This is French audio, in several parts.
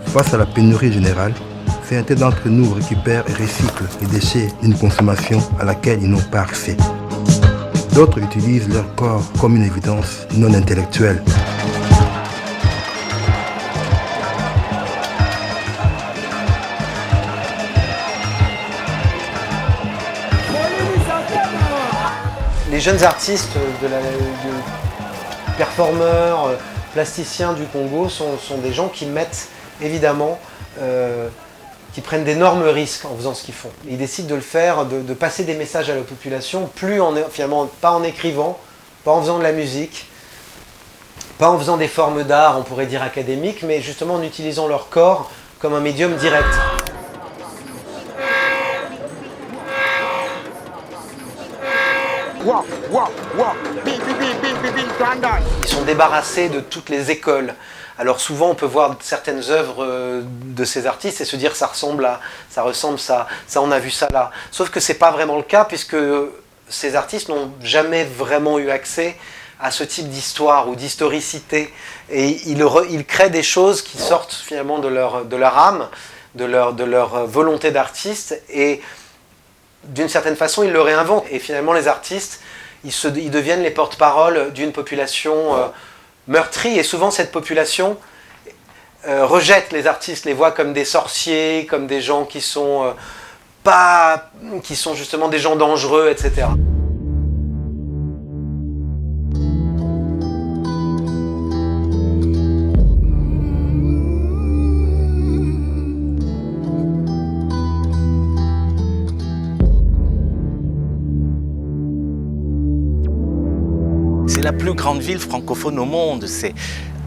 Face à la pénurie générale, certains d'entre nous récupèrent et recyclent les déchets d'une consommation à laquelle ils n'ont pas accès. D'autres utilisent leur corps comme une évidence non intellectuelle. Les jeunes artistes, performeurs, plasticiens du Congo sont des gens qui mettent évidemment, qui prennent d'énormes risques en faisant ce qu'ils font. Ils décident de le faire, de passer des messages à la population, finalement pas en écrivant, pas en faisant de la musique, pas en faisant des formes d'art, on pourrait dire académiques, mais justement en utilisant leur corps comme un médium direct. Ils sont débarrassés de toutes les écoles. Alors souvent on peut voir certaines œuvres de ces artistes et se dire ça ressemble, ça, on a vu ça là. Sauf que c'est pas vraiment le cas puisque ces artistes n'ont jamais vraiment eu accès à ce type d'histoire ou d'historicité. Et ils créent des choses qui sortent finalement de leur âme, de leur volonté d'artiste et d'une certaine façon ils le réinventent. Et finalement les artistes, ils deviennent les porte-parole d'une population meurtrie et souvent cette population rejette les artistes, les voit comme des sorciers, comme des gens qui sont justement des gens dangereux, etc. C'est la plus grande ville francophone au monde, c'est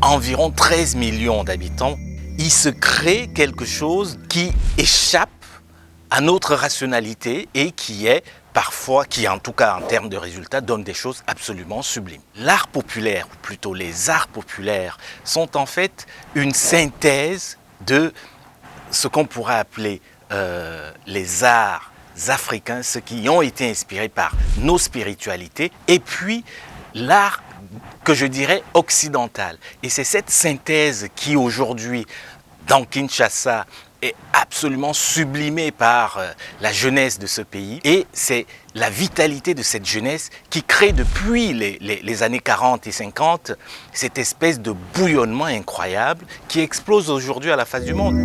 environ 13 millions d'habitants. Il se crée quelque chose qui échappe à notre rationalité et qui en tout cas en termes de résultats, donne des choses absolument sublimes. L'art populaire, ou plutôt les arts populaires, sont en fait une synthèse de ce qu'on pourrait appeler les arts africains, ceux qui ont été inspirés par nos spiritualités, et puis l'art que je dirais occidental. Et c'est cette synthèse qui aujourd'hui, dans Kinshasa, est absolument sublimée par la jeunesse de ce pays. Et c'est la vitalité de cette jeunesse qui crée depuis les années 40 et 50 cette espèce de bouillonnement incroyable qui explose aujourd'hui à la face du monde.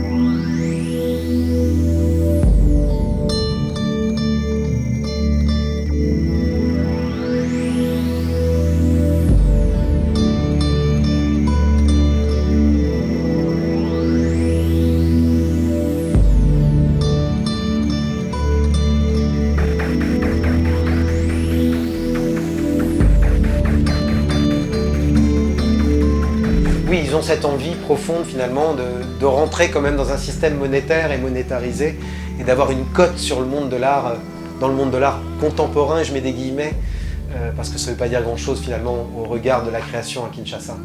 Oui, ils ont cette envie profonde finalement de rentrer quand même dans un système monétaire et monétarisé et d'avoir une cote sur le monde de l'art, dans le monde de l'art contemporain, je mets des guillemets, parce que ça ne veut pas dire grand-chose finalement au regard de la création à Kinshasa.